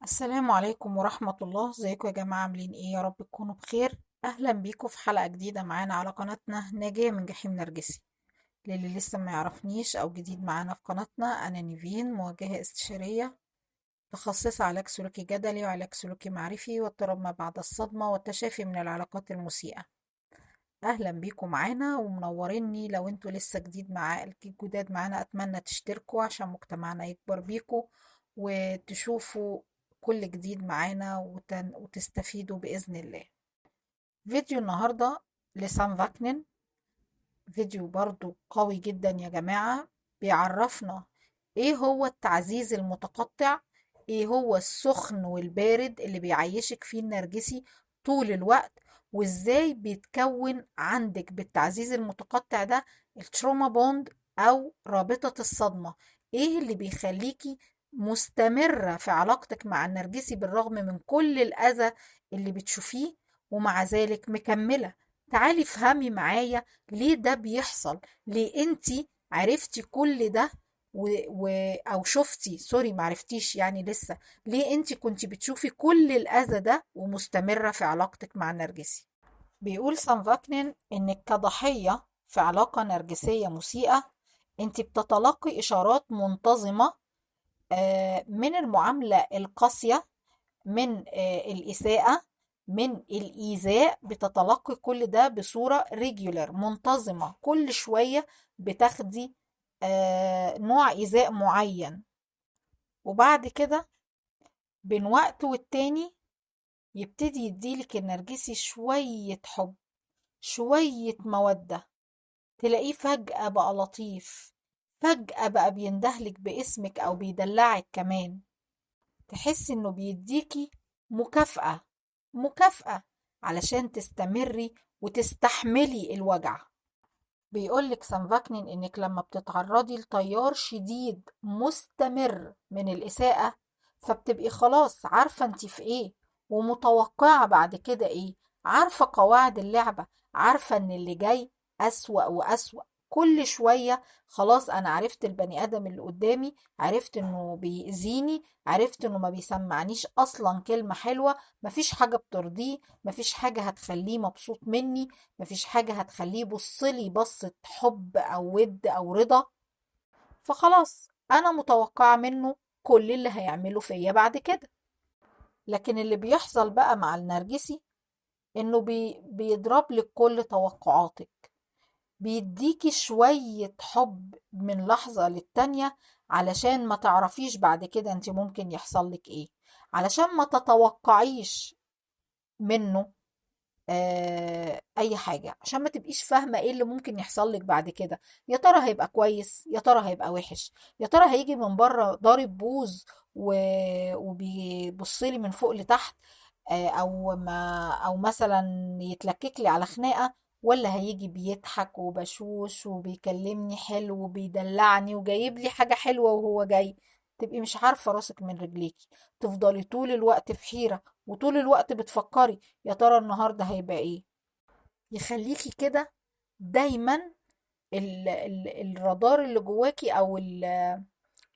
السلام عليكم ورحمة الله. ازيكم يا جماعة؟ عاملين ايه؟ يا رب تكونوا بخير. اهلا بيكم في حلقة جديدة معانا على قناتنا ناجية من جحيم نرجسي. للي لسه ما يعرفنيش او جديد معانا في قناتنا، انا نيفين، موجهة استشارية متخصصة علاج سلوكي جدلي وعلاج سلوكي معرفي واضطراب ما بعد الصدمة والتشافي من العلاقات المسيئة. اهلا بيكم معانا ومنوريني. لو انتوا لسه جداد معانا، اتمنى تشتركوا عشان مجتمعنا يكبر بيكم وتشوفوا كل جديد معانا وتستفيدوا بإذن الله. فيديو النهاردة لسان فاكنين، فيديو برضو قوي جدا يا جماعة. بيعرفنا ايه هو التعزيز المتقطع، ايه هو السخن والبارد اللي بيعيشك فيه النرجسي طول الوقت، وازاي بيتكون عندك بالتعزيز المتقطع ده التروما بوند او رابطة الصدمة. ايه اللي بيخليكي مستمرة في علاقتك مع النرجسي بالرغم من كل الأذى اللي بتشوفيه، ومع ذلك مكملة. تعالي افهمي معايا ليه ده بيحصل. ليه انتي عرفتي كل ده او شفتي، سوري معرفتيش يعني لسه، ليه انتي كنتي بتشوفي كل الاذى ده ومستمرة في علاقتك مع النرجسي؟ بيقول سان فاكنين انك كضحية في علاقة نرجسية مسيئة، انتي بتتلقي اشارات منتظمة من المعاملة القاسية، من الإساءة، من الإيذاء. بتتلقي كل ده بصورة ريجولر منتظمة، كل شوية بتاخدي نوع إيذاء معين. وبعد كده بين وقت والتاني يبتدي يديلك النرجسي شوية حب، شوية مودة. تلاقيه فجأة بقى لطيف، فجأة بقى بيندهلك باسمك أو بيدلعك كمان. تحسي إنه بيديكي مكافأة، مكافأة علشان تستمري وتستحملي الوجع. بيقولك سانفاكنين إنك لما بتتعرضي لتيار شديد مستمر من الإساءة، فبتبقي خلاص عارفة انت في ايه ومتوقعة بعد كده ايه، عارفة قواعد اللعبة، عارفة ان اللي جاي أسوأ وأسوأ. كل شوية خلاص أنا عرفت البني آدم اللي قدامي، عرفت إنه بيأذيني، عرفت إنه ما بيسمعنيش أصلا كلمة حلوة، مفيش حاجة بترضيه، مفيش حاجة هتخليه مبسوط مني، مفيش حاجة هتخليه يبصلي بصة حب أو ود أو رضا. فخلاص أنا متوقعة منه كل اللي هيعمله فيا بعد كده. لكن اللي بيحصل بقى مع النرجسي إنه بيضرب لك كل توقعاتك، بيديكي شوية حب من لحظة للتانية علشان ما تعرفيش بعد كده انت ممكن يحصل لك ايه، علشان ما تتوقعيش منه اي حاجة، عشان ما تبقيش فاهمة ايه اللي ممكن يحصل لك بعد كده. يا ترى هيبقى كويس، يا ترى هيبقى وحش، يا ترى هيجي من بره ضارب بوز وبيبص لي من فوق لتحت، او مثلا يتلكك لي على خناقة، ولا هيجي بيضحك وبشوش وبيكلمني حلو وبيدلعني وجايب لي حاجة حلوة وهو جاي. تبقي مش عارفة راسك من رجليكي، تفضلي طول الوقت في حيرة وطول الوقت بتفكري يا ترى النهارده هيبقى ايه. يخليكي كده دايما الرادار اللي جواكي او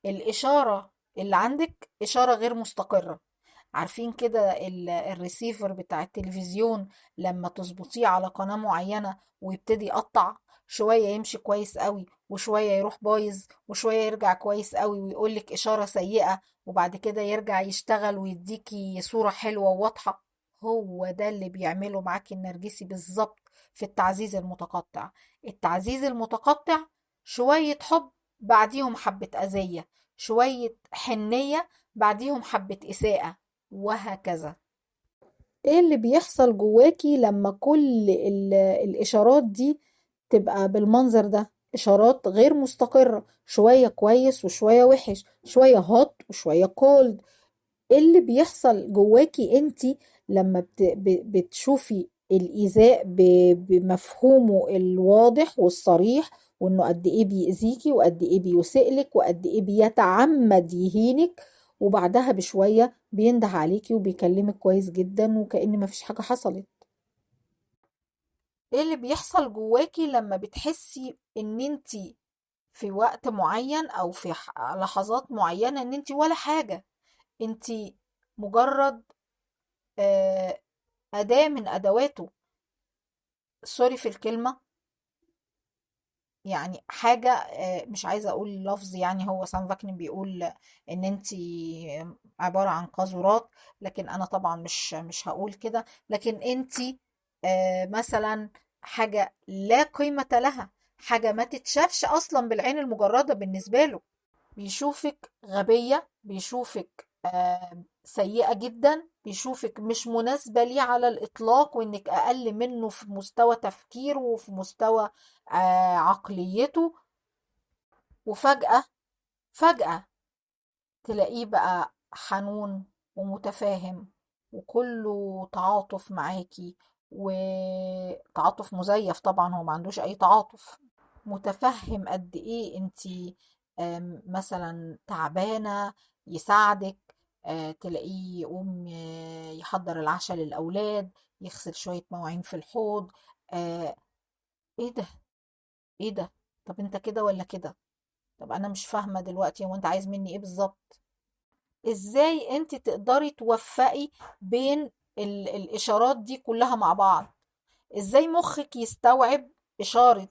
الاشاره اللي عندك اشاره غير مستقره. عارفين كده الريسيفر بتاع التلفزيون لما تظبطيه على قناة معينة ويبتدي يقطع، شوية يمشي كويس قوي وشوية يروح بايظ وشوية يرجع كويس قوي ويقولك إشارة سيئة، وبعد كده يرجع يشتغل ويديكي صورة حلوة وواضحة. هو ده اللي بيعمله معاكي النرجسي بالظبط في التعزيز المتقطع. التعزيز المتقطع شوية حب بعديهم حبة أذية، شوية حنية بعديهم حبة إساءة، وهكذا. ايه اللي بيحصل جواكي لما كل الاشارات دي تبقى بالمنظر ده؟ اشارات غير مستقرة، شوية كويس وشوية وحش، شوية هوت وشوية كولد. ايه اللي بيحصل جواكي انتي لما بتشوفي الإيذاء بمفهومه الواضح والصريح، وانه قد ايه بيأذيكي وقد ايه بيسئلك وقد ايه بيتعمد يهينك، وبعدها بشوية بينده عليكي وبيكلمك كويس جدا وكأن مفيش حاجة حصلت؟ ايه اللي بيحصل جواكي لما بتحسي ان انتي في وقت معين او في لحظات معينة ان انتي ولا حاجة، انتي مجرد أداة من أدواته، سوري في الكلمة، يعني حاجة، مش عايزة أقول لفظ، يعني هو سام فاكنين بيقول إن أنتي عبارة عن قاذورات، لكن أنا طبعا مش هقول كده، لكن أنتي مثلا حاجة لا قيمة لها، حاجة ما تتشافش أصلا بالعين المجردة بالنسبة له. بيشوفك غبية، بيشوفك سيئة جدا، بيشوفك مش مناسبة ليه على الإطلاق، وإنك أقل منه في مستوى تفكيره وفي مستوى عقليته. وفجأة تلاقيه بقى حنون ومتفاهم وكله تعاطف معاكي، وتعاطف مزيف طبعا، هو ما عندوش أي تعاطف. متفهم قد ايه انتي مثلا تعبانة، يساعدك، تلاقيه يقوم يحضر العشاء للأولاد، يغسل شوية مواعين في الحوض. آه، ايه ده؟ ايه ده؟ طب انت كده ولا كده؟ طب انا مش فاهمة دلوقتي، هو انت عايز مني ايه بالظبط؟ ازاي انت تقدري توفقي بين الاشارات دي كلها مع بعض؟ ازاي مخك يستوعب إشارة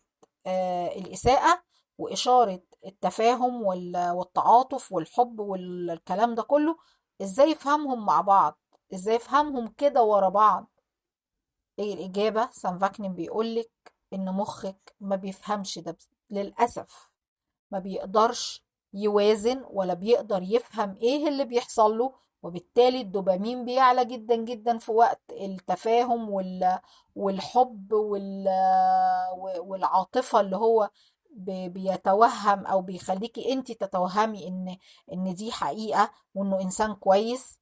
الإساءة وإشارة التفاهم والتعاطف والحب والكلام ده كله؟ ازاي يفهمهم مع بعض؟ ازاي يفهمهم كده ورا بعض؟ ايه الإجابة؟ سان فاكنين بيقولك إن مخك ما بيفهمش ده، للأسف ما بيقدرش يوازن ولا بيقدر يفهم ايه اللي بيحصل له، وبالتالي الدوبامين بيعلى جدا جدا في وقت التفاهم والحب والعاطفة، اللي هو بيتوهم او بيخليكي انت تتوهمي ان دي حقيقة وانه انسان كويس.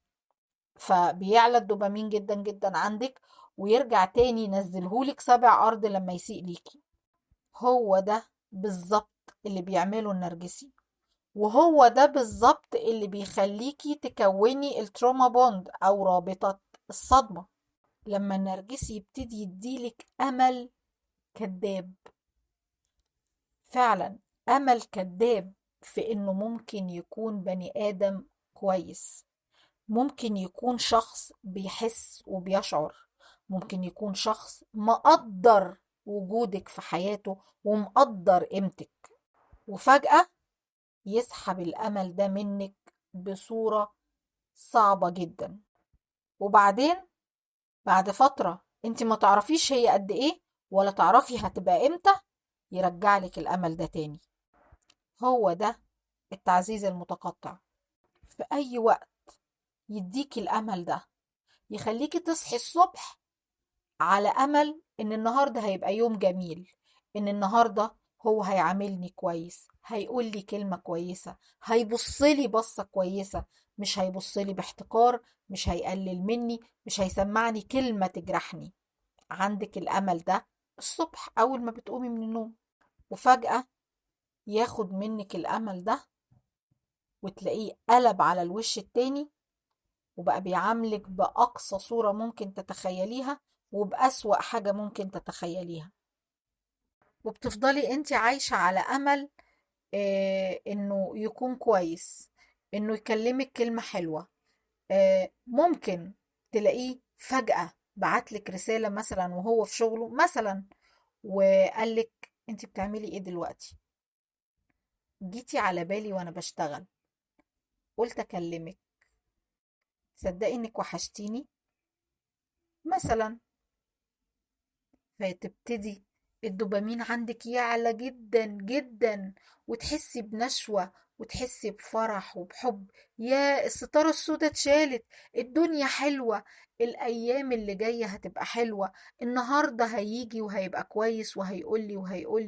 فبيعلى الدوبامين جدا جدا عندك، ويرجع تاني ينزلهولك سبع ارض لما يسيء ليكي. هو ده بالظبط اللي بيعمله النرجسي، وهو ده بالظبط اللي بيخليكي تكوني التروما بوند او رابطة الصدمة. لما النرجسي يبتدي يديلك امل كذاب، فعلا امل كذاب، في انه ممكن يكون بني ادم كويس، ممكن يكون شخص بيحس وبيشعر، ممكن يكون شخص مقدر وجودك في حياته ومقدر قيمتك، وفجأة يسحب الأمل ده منك بصورة صعبة جدا. وبعدين بعد فترة انت ما تعرفيش هي قد ايه ولا تعرفي هتبقى امتى، يرجعلك الأمل ده تاني. هو ده التعزيز المتقطع. في أي وقت يديكي الأمل ده، يخليكي تصحي الصبح على أمل إن النهاردة هيبقى يوم جميل، إن النهاردة هو هيعاملني كويس، هيقول لي كلمة كويسة، هيبصلي بصة كويسة، مش هيبصلي باحتقار، مش هيقلل مني، مش هيسمعني كلمة تجرحني. عندك الأمل ده الصبح أول ما بتقومي من النوم، وفجأة ياخد منك الأمل ده وتلاقيه قلب على الوش التاني، وبقى بيعاملك بأقصى صورة ممكن تتخيليها وبأسوأ حاجة ممكن تتخيليها. وبتفضلي انت عايشة على أمل انه يكون كويس، انه يكلمك كلمة حلوة. ممكن تلاقيه فجأة بعتلك رسالة مثلا وهو في شغله مثلا، وقالك انت بتعملي ايه دلوقتي؟ جيتي على بالي وانا بشتغل، قلت اكلمك، تصدقي انك وحشتيني مثلا. فتبتدي الدوبامين عندك يعلى جدا جدا، وتحسي بنشوة وتحسي بفرح وبحب. يا الستارة السوداء اتشالت، الدنيا حلوة، الأيام اللي جاية هتبقى حلوة، النهاردة هيجي وهيبقى كويس وهيقولي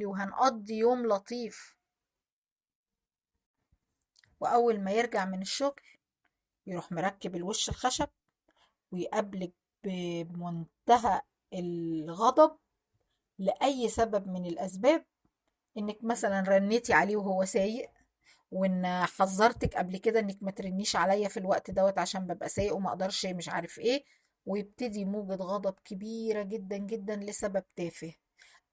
وهنقضي يوم لطيف. وأول ما يرجع من الشغل يروح مركب الوش الخشب ويقابلك بمنتهى الغضب لأي سبب من الأسباب، إنك مثلا رنيتي عليه وهو سايق، وإن حذرتك قبل كده إنك ما ترنيش عليا في الوقت دوت عشان ببقى سايق وما أقدرش مش عارف إيه، ويبتدي موجة غضب كبيرة جدا جدا لسبب تافه،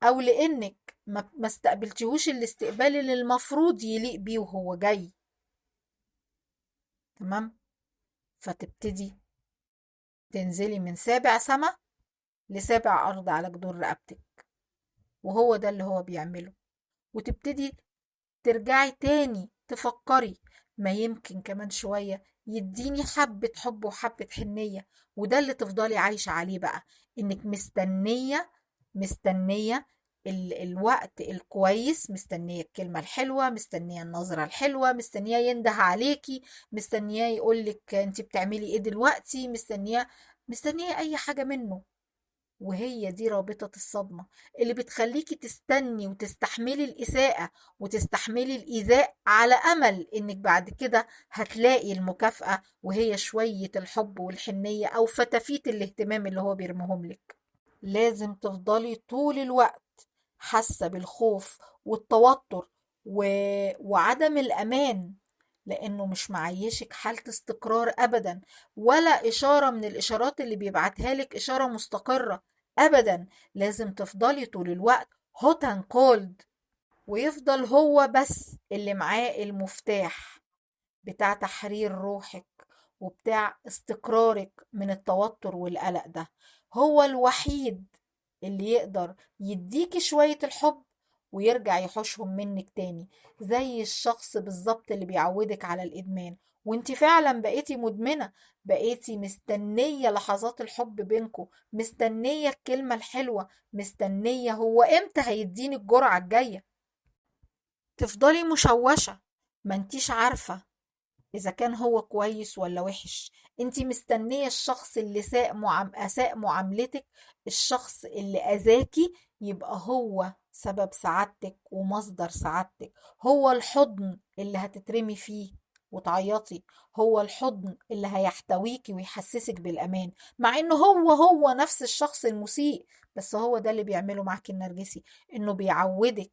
أو لإنك ما استقبلتيهوش الاستقبال اللي المفروض يليق بيه وهو جاي. تمام؟ فتبتدي تنزلي من سابع سما لسابع أرض على جدور رقبتك، وهو ده اللي هو بيعمله. وتبتدي ترجعي تاني تفكري، ما يمكن كمان شوية يديني حبة حب وحبة حنية. وده اللي تفضلي عايشة عليه بقى، انك مستنية الوقت الكويس، مستنية الكلمة الحلوة، مستنية النظرة الحلوة، مستنية ينده عليكي، مستنية يقولك انت بتعملي ايه دلوقتي، مستنية اي حاجة منه. وهي دي رابطة الصدمة اللي بتخليكي تستني وتستحملي الإساءة وتستحملي الإيذاء، على أمل إنك بعد كده هتلاقي المكافأة، وهي شوية الحب والحنية أو فتافيت الاهتمام اللي هو بيرمهم لك. لازم تفضلي طول الوقت حاسة بالخوف والتوتر و... وعدم الأمان، لأنه مش معيشك حالة استقرار أبدا، ولا إشارة من الإشارات اللي بيبعتها لك إشارة مستقرة أبدا. لازم تفضلي طول الوقت hot and cold، ويفضل هو بس اللي معاه المفتاح بتاع تحرير روحك وبتاع استقرارك من التوتر والقلق ده. هو الوحيد اللي يقدر يديكي شوية الحب ويرجع يحوشهم منك تاني، زي الشخص بالظبط اللي بيعودك على الإدمان وانت فعلا بقيتي مدمنة، بقيتي مستنية لحظات الحب بينكو، مستنية الكلمة الحلوة، مستنية هو امتى هيديني الجرعة الجاية. تفضلي مشوشة، ما انتيش عارفة إذا كان هو كويس ولا وحش. انتي مستنية الشخص اللي أساء معاملتك، الشخص اللي أذاكي، يبقى هو سبب سعادتك ومصدر سعادتك، هو الحضن اللي هتترمي فيه وتعيطي، هو الحضن اللي هيحتويكي ويحسسك بالأمان، مع انه هو نفس الشخص المسيء. بس هو ده اللي بيعمله معك النرجسي، انه بيعودك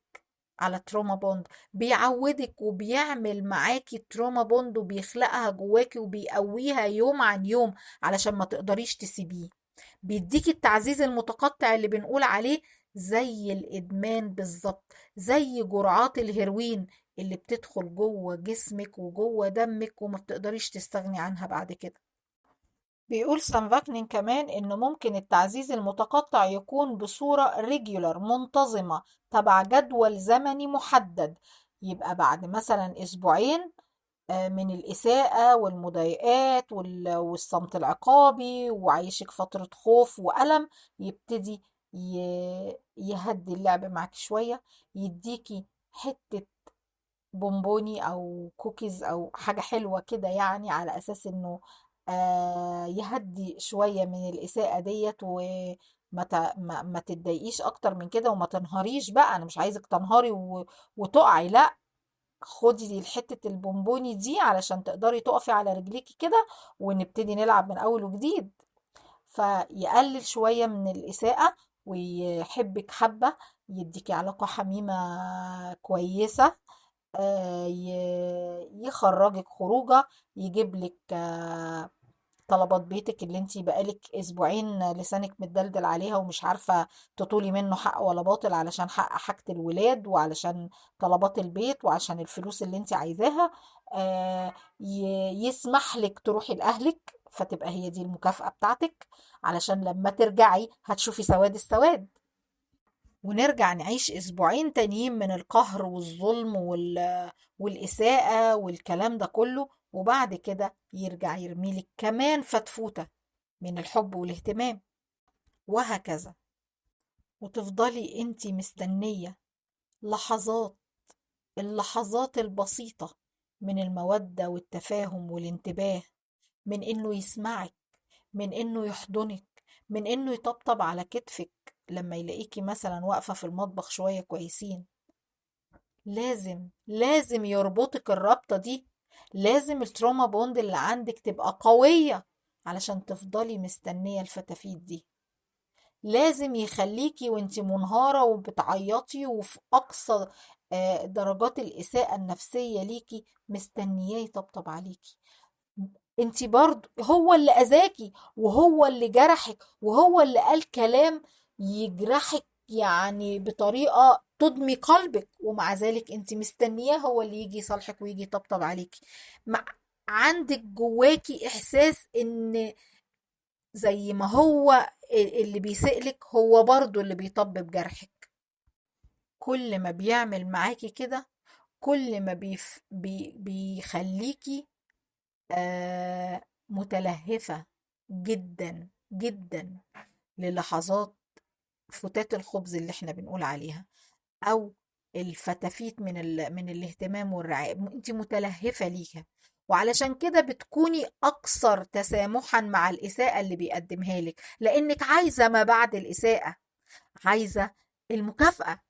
على تروما بوند، بيعودك وبيعمل معاكي تروما بوند وبيخلقها جواكي وبيقويها يوم عن يوم علشان ما تقدريش تسيبيه. بيديكي التعزيز المتقطع اللي بنقول عليه، زي الإدمان بالظبط، زي جرعات الهيروين اللي بتدخل جوه جسمك وجوه دمك وما بتقدريش تستغني عنها بعد كده. بيقول سانفاكنين كمان إن ممكن التعزيز المتقطع يكون بصورة ريجولار منتظمة تبع جدول زمني محدد، يبقى بعد مثلا أسبوعين من الإساءة والمضايقات والصمت العقابي وعيشك فترة خوف وألم، يبتدي يهدي اللعب معك شوية، يديكي حتة بونبوني او كوكيز او حاجة حلوة كده، يعني على اساس انه يهدي شوية من الاساءة ديت، وما ما تتضايقيش اكتر من كده وما تنهاريش بقى. انا مش عايزك تنهاري وتقعي، لا، خدي دي الحتة البونبوني دي علشان تقدري تقفي على رجليكي كده ونبتدي نلعب من اول وجديد. فيقلل شوية من الإساءة ويحبك حبة، يديكي علاقة حميمة كويسة، يخرجك خروجه، يجيب لك طلبات بيتك اللي انتي بقالك اسبوعين لسانك متدلدل عليها ومش عارفة تطولي منه حق ولا باطل، علشان حق حاجة الولاد وعلشان طلبات البيت وعشان الفلوس اللي انتي عايزاها. يسمح لك تروحي لأهلك، فتبقى هي دي المكافأة بتاعتك، علشان لما ترجعي هتشوفي سواد السواد، ونرجع نعيش أسبوعين تانيين من القهر والظلم والإساءة والكلام ده كله، وبعد كده يرجع يرميلك كمان فتفوتة من الحب والاهتمام، وهكذا. وتفضلي انتي مستنية لحظات، اللحظات البسيطة من المودة والتفاهم والانتباه، من انه يسمعك، من انه يحضنك، من انه يطبطب على كتفك لما يلاقيكي مثلا واقفة في المطبخ شوية كويسين. لازم يربطك الرابطة دي، لازم التروما بوند اللي عندك تبقى قوية علشان تفضلي مستنية الفتافيت دي. لازم يخليكي وانتي منهارة وبتعيطي وفي أقصى درجات الإساءة النفسية ليكي مستنياه يطبطب عليكي. انتي برضو هو اللي أذاكي وهو اللي جرحك وهو اللي قال كلام يجرحك يعني بطريقة تدمي قلبك، ومع ذلك انتي مستنياه هو اللي يجي يصالحك ويجي يطبطب عليكي. مع عندك جواكي إحساس إن زي ما هو اللي بيسألك هو برضو اللي بيطبب جرحك. كل ما بيعمل معاكي كده كل ما بيخليكي متلهفة جدا جدا للحظات فتات الخبز اللي احنا بنقول عليها، او الفتافيت من الاهتمام والرعاية. انت متلهفة ليها، وعلشان كده بتكوني اكثر تسامحا مع الاساءة اللي بيقدمها لك، لانك عايزة ما بعد الاساءة، عايزة المكافأة.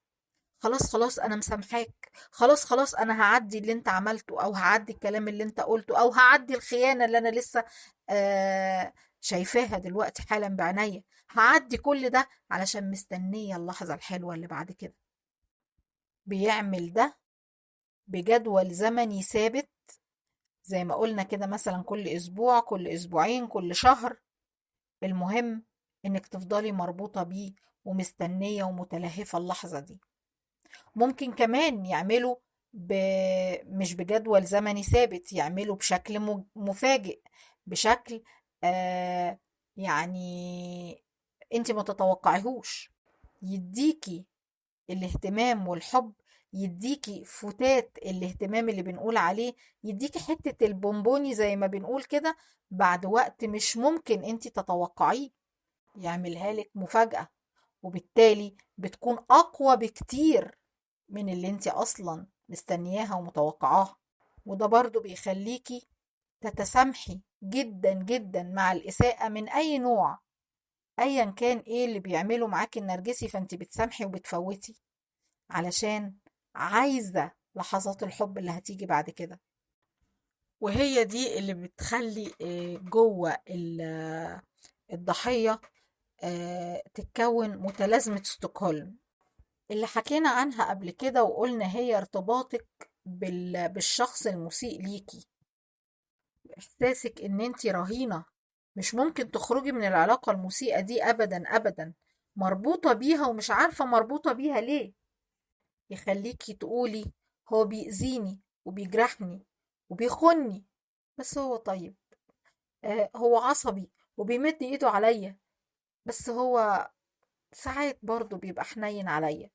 خلاص خلاص انا مسامحاك، خلاص خلاص انا هعدي اللي انت عملته، او هعدي الكلام اللي انت قلته، او هعدي الخيانة اللي انا لسه آه شايفاها دلوقتي حالا بعينيا. هعدي كل ده علشان مستنية اللحظة الحلوة اللي بعد كده. بيعمل ده بجدول زمني ثابت، زي ما قلنا كده، مثلا كل اسبوع، كل اسبوعين، كل شهر. المهم انك تفضلي مربوطة بيه ومستنية ومتلهفة اللحظة دي. ممكن كمان يعملوا ب... مش بجدول زمني ثابت، يعملوا بشكل مفاجئ، بشكل آه يعني انت ما تتوقعيهوش. يديكي الاهتمام والحب، يديكي فتات الاهتمام اللي بنقول عليه، يديكي حتة البونبوني زي ما بنقول كده بعد وقت مش ممكن انت تتوقعيه. يعملها لك مفاجأة، وبالتالي بتكون أقوى بكتير من اللي انت أصلا مستنياها ومتوقعاها. وده برضو بيخليكي تتسامحي جدا جدا مع الإساءة من أي نوع، أيا كان إيه اللي بيعمله معاكي النرجسي، فانت بتسامحي وبتفوتي علشان عايزة لحظات الحب اللي هتيجي بعد كده. وهي دي اللي بتخلي جوه الضحية تتكون متلازمة ستوكهولم اللي حكينا عنها قبل كده، وقلنا هي ارتباطك بالشخص المسيء ليكي، احساسك ان انتي رهينة، مش ممكن تخرجي من العلاقة المسيئة دي ابدا ابدا، مربوطة بيها ومش عارفة مربوطة بيها ليه. يخليكي تقولي هو بيأذيني وبيجرحني وبيخني، بس هو طيب. هو عصبي وبيمد ايده عليا، بس هو ساعات برضه بيبقى حنين عليا.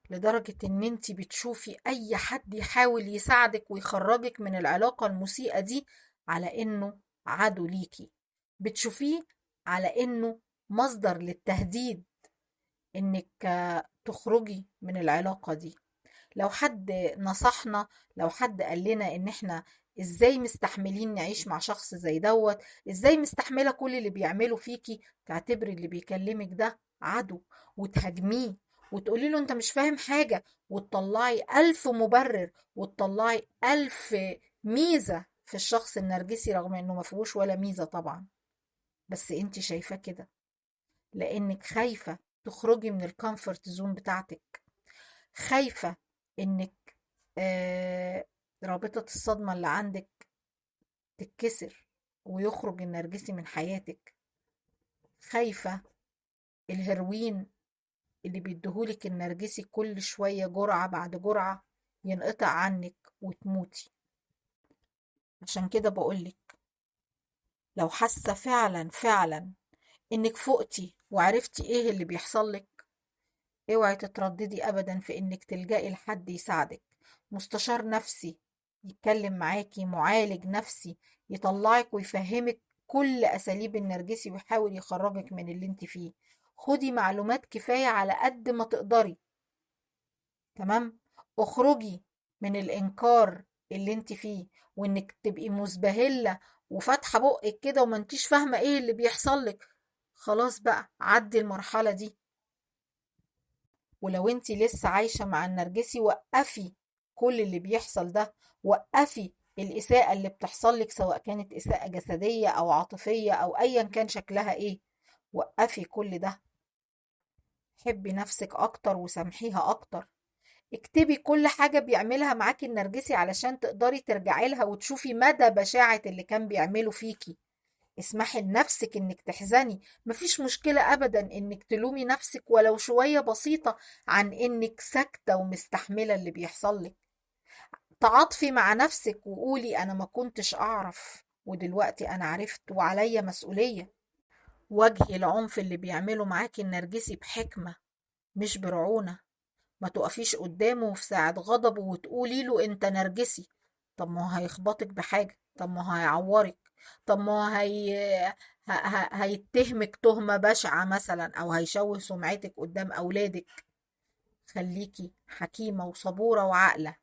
لدرجة ان انتي بتشوفي اي حد يحاول يساعدك ويخرجك من العلاقة المسيئة دي على انه عدو ليكي، بتشوفيه على انه مصدر للتهديد انك تخرجي من العلاقة دي. لو حد نصحنا، لو حد قال لنا ان احنا ازاي مستحملين نعيش مع شخص زي دوت، ازاي مستحملة كل اللي بيعمله فيكي، تعتبري اللي بيكلمك ده عدو وتهاجميه وتقولي له انت مش فاهم حاجة، وتطلعي ألف مبرر وتطلعي ألف ميزة في الشخص النرجسي، رغم انه ما فيهوش ولا ميزة طبعا، بس انت شايفاه كده لانك خايفة تخرجي من الكومفورت زون بتاعتك، خايفة انك آه رابطة الصدمة اللي عندك تتكسر ويخرج النرجسي من حياتك، خايفة الهروين اللي بيديهولك النرجسي كل شوية جرعة بعد جرعة ينقطع عنك وتموتي. عشان كده بقولك، لو حاسة فعلا فعلا انك فقتي وعرفتي ايه اللي بيحصل لك، اوعي تترددي ابدا في انك تلجئي لحد يساعدك، مستشار نفسي يتكلم معاكي، معالج نفسي يطلعك ويفهمك كل اساليب النرجسي ويحاول يخرجك من اللي انت فيه. خدي معلومات كفاية على قد ما تقدري، تمام؟ اخرجي من الانكار اللي انت فيه، وانك تبقي مزبهلة وفاتحة بقك كده وما انتيش فاهمة ايه اللي بيحصل لك. خلاص بقى عدي المرحلة دي. ولو انت لسه عايشة مع النرجسي، وقفي كل اللي بيحصل ده، وقفي الإساءة اللي بتحصل لك، سواء كانت إساءة جسدية أو عاطفية أو أيا كان شكلها إيه. وقفي كل ده، حبي نفسك أكتر وسامحيها أكتر. اكتبي كل حاجة بيعملها معاكي النرجسي علشان تقدري ترجعي لها وتشوفي مدى بشاعة اللي كان بيعمله فيكي. اسمحي لنفسك انك تحزني، مفيش مشكلة ابدا انك تلومي نفسك ولو شوية بسيطة عن انك ساكتة ومستحملة اللي بيحصل لك. تعاطفي مع نفسك وقولي انا ما كنتش اعرف ودلوقتي انا عرفت وعليا مسؤولية. واجهي العنف اللي بيعمله معاكي النرجسي بحكمة مش برعونة. ما تقفيش قدامه في ساعة غضبه وتقولي له انت نرجسي. طب ما هو هيخبطك بحاجة، طب ما هو هيعورك، طب ما هو هيتهمك تهمة بشعة مثلا، او هيشوه سمعتك قدام اولادك. خليكي حكيمة وصبورة وعاقلة.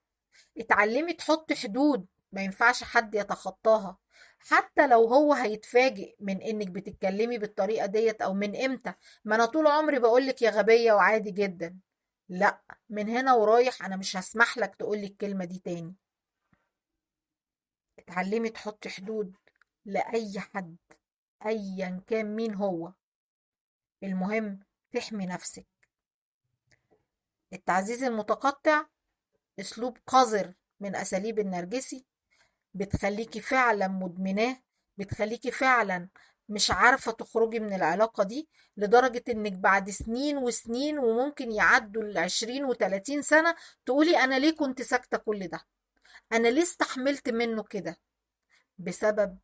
اتعلمي تحطي حدود ما ينفعش حد يتخطاها، حتى لو هو هيتفاجئ من انك بتتكلمي بالطريقة ديت. او من امتى؟ ما انا طول عمري بقولك يا غبية وعادي جدا. لا، من هنا ورايح انا مش هسمح لك تقولي الكلمة دي تاني. اتعلمي تحطي حدود لأي حد ايا كان مين هو. المهم تحمي نفسك. التعزيز المتقطع اسلوب قذر من اساليب النرجسي، بتخليكي فعلا مدمناه، بتخليكي فعلا مش عارفة تخرجي من العلاقة دي، لدرجة انك بعد سنين وسنين وممكن يعدوا 20 و30 سنة تقولي انا ليه كنت ساكتة كل ده؟ انا ليه استحملت منه كده؟ بسبب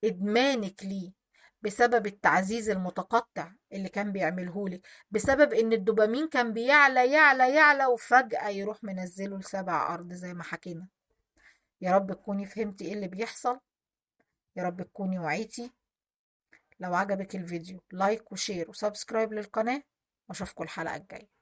ادمانك ليه، بسبب التعزيز المتقطع اللي كان بيعملهولك، بسبب ان الدوبامين كان بيعلى يعلى يعلى وفجأة يروح منزله لسبع ارض زي ما حكينا. يا رب تكوني فهمتي ايه اللي بيحصل، يا رب تكوني وعيتي. لو عجبك الفيديو لايك وشير وسبسكرايب للقناة، واشوفكم الحلقة الجاية.